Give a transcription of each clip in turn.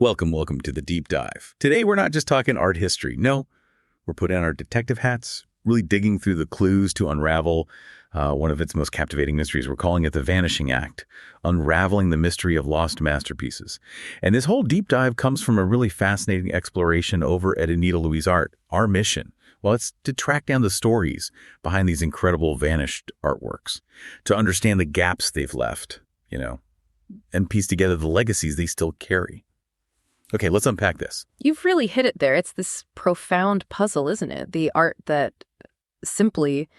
Welcome to the deep dive. Today, we're not just talking art history. No, we're putting on our detective hats, really digging through the clues to unravel one of its most captivating mysteries. We're calling it the Vanishing Act, unraveling the mystery of lost masterpieces. And this whole deep dive comes from a really fascinating exploration over at Anita Louise Art. Our mission, well, it's to track down the stories behind these incredible vanished artworks, to understand the gaps they've left, and piece together the legacies they still carry. Okay, let's unpack this. You've really hit it there. It's this profound puzzle, isn't it? The art that simply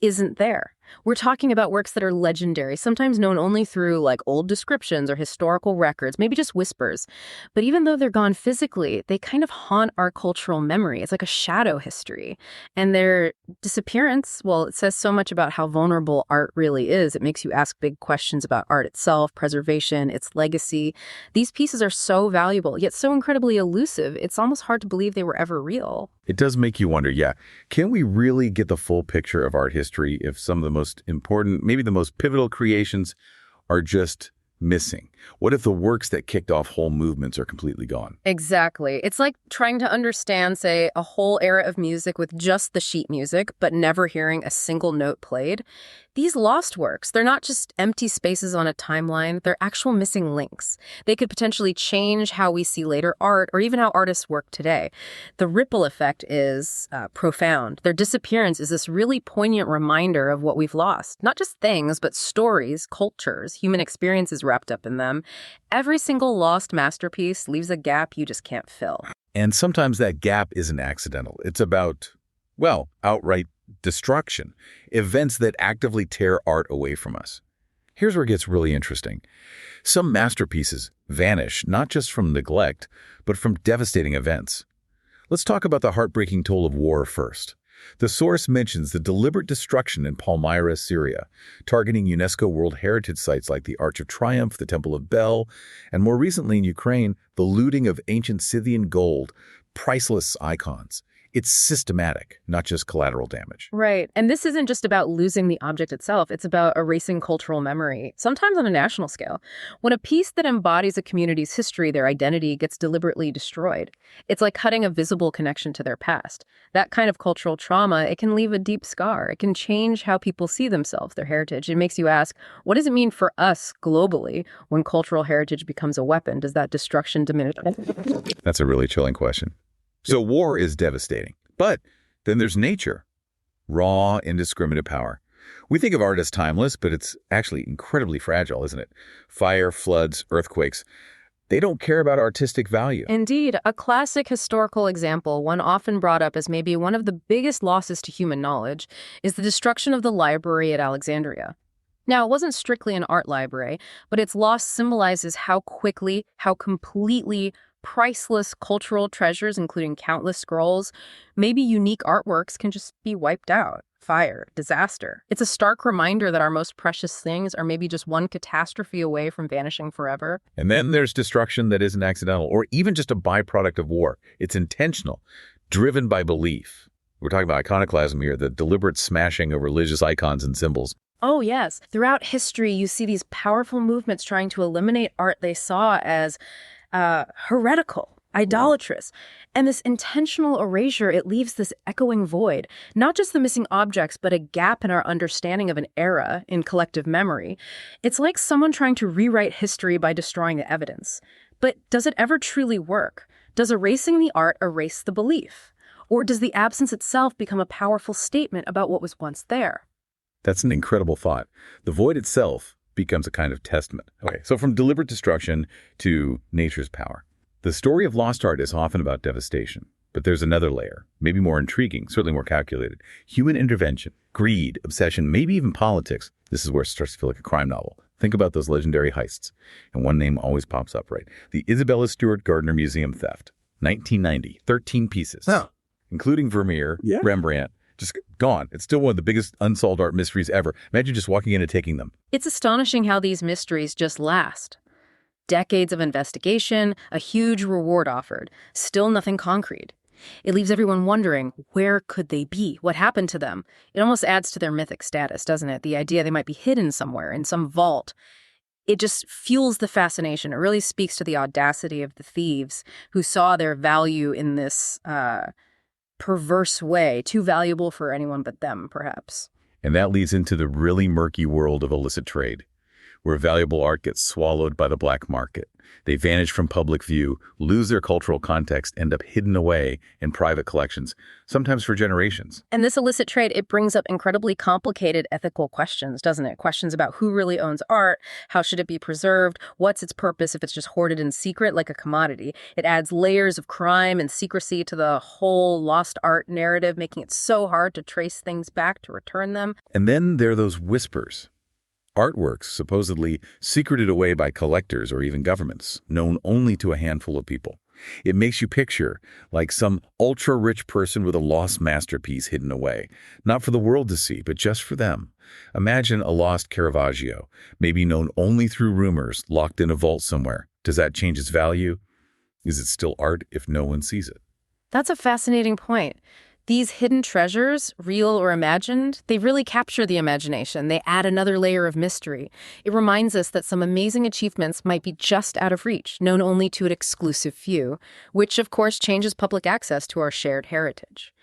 isn't there. We're talking about works that are legendary, sometimes known only through old descriptions or historical records, maybe just whispers. But even though they're gone physically, they kind of haunt our cultural memory. It's like a shadow history. And their disappearance, well, it says so much about how vulnerable art really is. It makes you ask big questions about art itself, preservation, its legacy. These pieces are so valuable, yet so incredibly elusive, it's almost hard to believe they were ever real. It does make you wonder, can we really get the full picture of art history if some of the most important, maybe the most pivotal creations are just missing? What if the works that kicked off whole movements are completely gone? Exactly. It's like trying to understand, say, a whole era of music with just the sheet music, but never hearing a single note played. These lost works, they're not just empty spaces on a timeline, they're actual missing links. They could potentially change how we see later art or even how artists work today. The ripple effect is profound. Their disappearance is this really poignant reminder of what we've lost. Not just things, but stories, cultures, human experiences wrapped up in them. Every single lost masterpiece leaves a gap you just can't fill. And sometimes that gap isn't accidental. It's about, outright destruction, events that actively tear art away from us. Here's where it gets really interesting. Some masterpieces vanish not just from neglect, but from devastating events. Let's talk about the heartbreaking toll of war first. The source mentions the deliberate destruction in Palmyra, Syria, targeting UNESCO World Heritage sites like the Arch of Triumph, the Temple of Bel, and more recently in Ukraine, the looting of ancient Scythian gold, priceless icons. It's systematic, not just collateral damage. Right. And this isn't just about losing the object itself. It's about erasing cultural memory, sometimes on a national scale. When a piece that embodies a community's history, their identity, gets deliberately destroyed, it's like cutting a visible connection to their past. That kind of cultural trauma, it can leave a deep scar. It can change how people see themselves, their heritage. It makes you ask, what does it mean for us globally when cultural heritage becomes a weapon? Does that destruction diminish? That's a really chilling question. So war is devastating, but then there's nature, raw, indiscriminate power. We think of art as timeless, but it's actually incredibly fragile, isn't it? Fire, floods, earthquakes, they don't care about artistic value. Indeed, a classic historical example, one often brought up as maybe one of the biggest losses to human knowledge, is the destruction of the library at Alexandria. Now, it wasn't strictly an art library, but its loss symbolizes how quickly, how completely priceless cultural treasures, including countless scrolls, maybe unique artworks, can just be wiped out. Fire, disaster. It's a stark reminder that our most precious things are maybe just one catastrophe away from vanishing forever. And then there's destruction that isn't accidental or even just a byproduct of war. It's intentional, driven by belief. We're talking about iconoclasm here, the deliberate smashing of religious icons and symbols. Oh, yes. Throughout history, you see these powerful movements trying to eliminate art they saw as heretical, idolatrous. And this intentional erasure, it leaves this echoing void, not just the missing objects, but a gap in our understanding of an era in collective memory. It's like someone trying to rewrite history by destroying the evidence. But does it ever truly work? Does erasing the art erase the belief? Or does the absence itself become a powerful statement about what was once there? That's an incredible thought. The void itself becomes a kind of testament. Okay, so from deliberate destruction to nature's power. The story of lost art is often about devastation, but there's another layer, maybe more intriguing, certainly more calculated. Human intervention, greed, obsession, maybe even politics. This is where it starts to feel like a crime novel. Think about those legendary heists. And one name always pops up, right? The Isabella Stewart Gardner Museum theft. 1990, 13 pieces, including Vermeer, Rembrandt, just gone. It's still one of the biggest unsolved art mysteries ever. Imagine just walking in and taking them. It's astonishing how these mysteries just last. Decades of investigation, a huge reward offered, still nothing concrete. It leaves everyone wondering, where could they be? What happened to them? It almost adds to their mythic status, doesn't it? The idea they might be hidden somewhere, in some vault. it just fuels the fascination. It really speaks to the audacity of the thieves who saw their value in this perverse way, too valuable for anyone but them, perhaps. And that leads into the really murky world of illicit trade, where valuable art gets swallowed by the black market. They vanish from public view, lose their cultural context, end up hidden away in private collections, sometimes for generations. And this illicit trade, it brings up incredibly complicated ethical questions, doesn't it? Questions about who really owns art, how should it be preserved, what's its purpose if it's just hoarded in secret like a commodity. It adds layers of crime and secrecy to the whole lost art narrative, making it so hard to trace things back, to return them. And then there are those whispers. Artworks supposedly secreted away by collectors or even governments, known only to a handful of people. It makes you picture like some ultra-rich person with a lost masterpiece hidden away, not for the world to see, but just for them. Imagine a lost Caravaggio, maybe known only through rumors, locked in a vault somewhere. Does that change its value? Is it still art if no one sees it? That's a fascinating point. These hidden treasures, real or imagined, they really capture the imagination. They add another layer of mystery. It reminds us that some amazing achievements might be just out of reach, known only to an exclusive few, which of course changes public access to our shared heritage.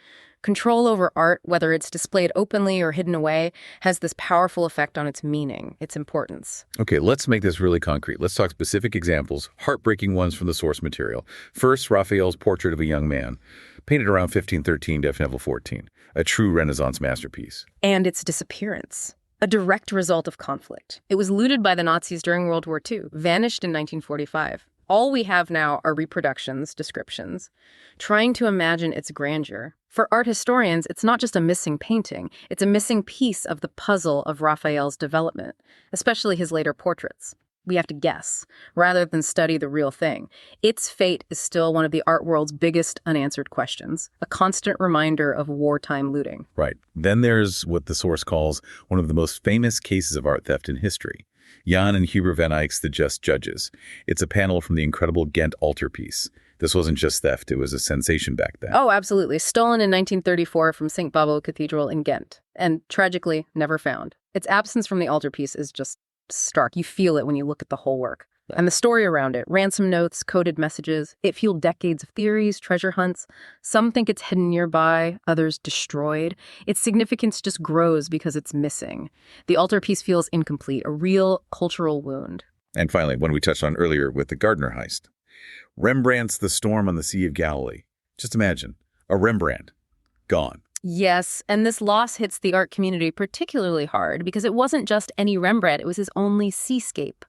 Control over art, whether it's displayed openly or hidden away, has this powerful effect on its meaning, its importance. Okay, let's make this really concrete. Let's talk specific examples, heartbreaking ones from the source material. First, Raphael's portrait of a young man, painted around 1513 to level 14, a true Renaissance masterpiece. And its disappearance, a direct result of conflict. It was looted by the Nazis during World War II, vanished in 1945. All we have now are reproductions, descriptions, trying to imagine its grandeur. For art historians, it's not just a missing painting, it's a missing piece of the puzzle of Raphael's development, especially his later portraits. We have to guess, rather than study the real thing. Its fate is still one of the art world's biggest unanswered questions, a constant reminder of wartime looting. Right. Then there's what the source calls one of the most famous cases of art theft in history. Jan and Huber van Eyck's The Just Judges. It's a panel from the incredible Ghent altarpiece. This wasn't just theft, it was a sensation back then. Oh, absolutely. Stolen in 1934 from St. Bavo Cathedral in Ghent, and tragically never found. Its absence from the altarpiece is just stark. You feel it when you look at the whole work. And the story around it, ransom notes, coded messages, it fueled decades of theories, treasure hunts. Some think it's hidden nearby, others destroyed. Its significance just grows because it's missing. The altarpiece feels incomplete, a real cultural wound. And finally, one we touched on earlier with the Gardner heist. Rembrandt's The Storm on the Sea of Galilee. Just imagine, a Rembrandt, gone. Yes, and this loss hits the art community particularly hard because it wasn't just any Rembrandt, it was his only seascape.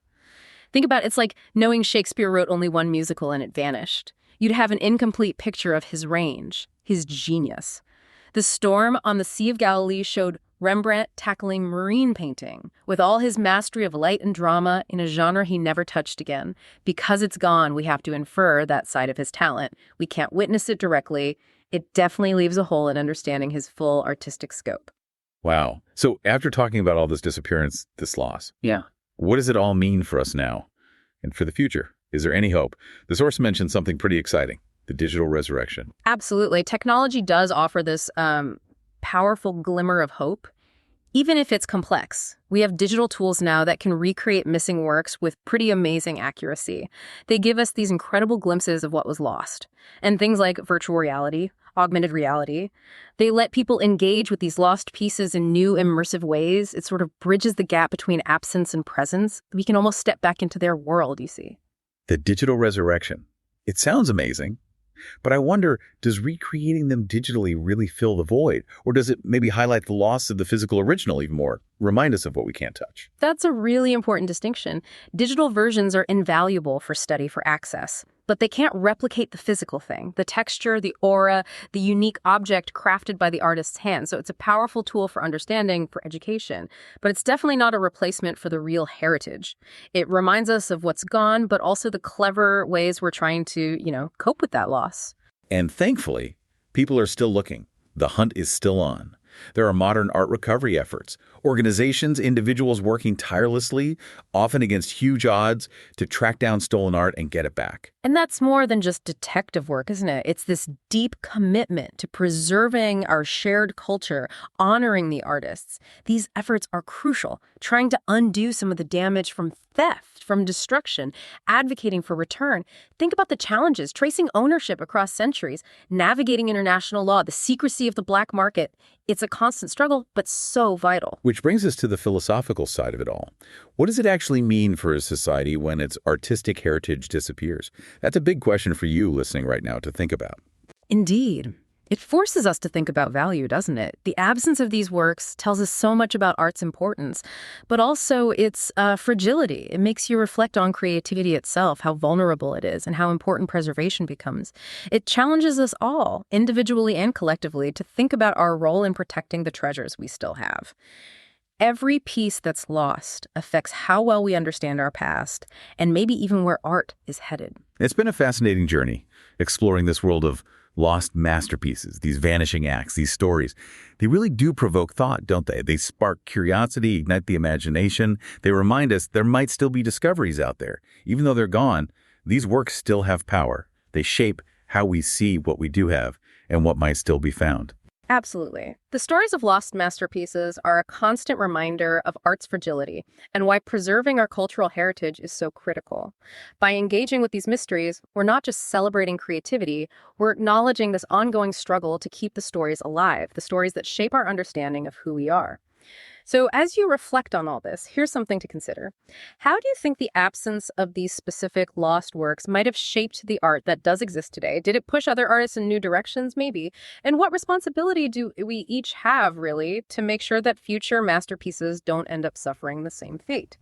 Think about it, it's like knowing Shakespeare wrote only one musical and it vanished. You'd have an incomplete picture of his range, his genius. The Storm on the Sea of Galilee showed Rembrandt tackling marine painting with all his mastery of light and drama in a genre he never touched again. Because it's gone, we have to infer that side of his talent. We can't witness it directly. It definitely leaves a hole in understanding his full artistic scope. Wow. So after talking about all this disappearance, this loss, what does it all mean for us now and for the future? Is there any hope? The source mentioned something pretty exciting, the digital resurrection. Absolutely. Technology does offer this powerful glimmer of hope, even if it's complex. We have digital tools now that can recreate missing works with pretty amazing accuracy. They give us these incredible glimpses of what was lost. And things like virtual reality, augmented reality, they let people engage with these lost pieces in new immersive ways. It sort of bridges the gap between absence and presence. We can almost step back into their world, you see. The digital resurrection. It sounds amazing. But I wonder, does recreating them digitally really fill the void? Or does it maybe highlight the loss of the physical original even more? Remind us of what we can't touch. That's a really important distinction. Digital versions are invaluable for study, for access, but they can't replicate the physical thing, the texture, the aura, the unique object crafted by the artist's hand. So it's a powerful tool for understanding, for education, but it's definitely not a replacement for the real heritage. It reminds us of what's gone, but also the clever ways we're trying to, cope with that loss. And thankfully, people are still looking. The hunt is still on. There are modern art recovery efforts, organizations, individuals working tirelessly, often against huge odds, to track down stolen art and get it back. And that's more than just detective work, isn't it? It's this deep commitment to preserving our shared culture, honoring the artists. These efforts are crucial, trying to undo some of the damage from theft, from destruction, advocating for return. Think about the challenges, tracing ownership across centuries, navigating international law, the secrecy of the black market. It's a constant struggle, but so vital. Which brings us to the philosophical side of it all. What does it actually mean for a society when its artistic heritage disappears? That's a big question for you listening right now to think about. Indeed. It forces us to think about value, doesn't it? The absence of these works tells us so much about art's importance, but also its fragility. It makes you reflect on creativity itself, how vulnerable it is, and how important preservation becomes. It challenges us all, individually and collectively, to think about our role in protecting the treasures we still have. Every piece that's lost affects how well we understand our past, and maybe even where art is headed. It's been a fascinating journey, exploring this world of lost masterpieces, these vanishing acts, these stories. They really do provoke thought, don't they? They spark curiosity, ignite the imagination. They remind us there might still be discoveries out there. Even though they're gone, these works still have power. They shape how we see what we do have and what might still be found. Absolutely. The stories of lost masterpieces are a constant reminder of art's fragility and why preserving our cultural heritage is so critical. By engaging with these mysteries, we're not just celebrating creativity, we're acknowledging this ongoing struggle to keep the stories alive, the stories that shape our understanding of who we are. So as you reflect on all this, here's something to consider. How do you think the absence of these specific lost works might have shaped the art that does exist today? Did it push other artists in new directions, maybe? And what responsibility do we each have, really, to make sure that future masterpieces don't end up suffering the same fate?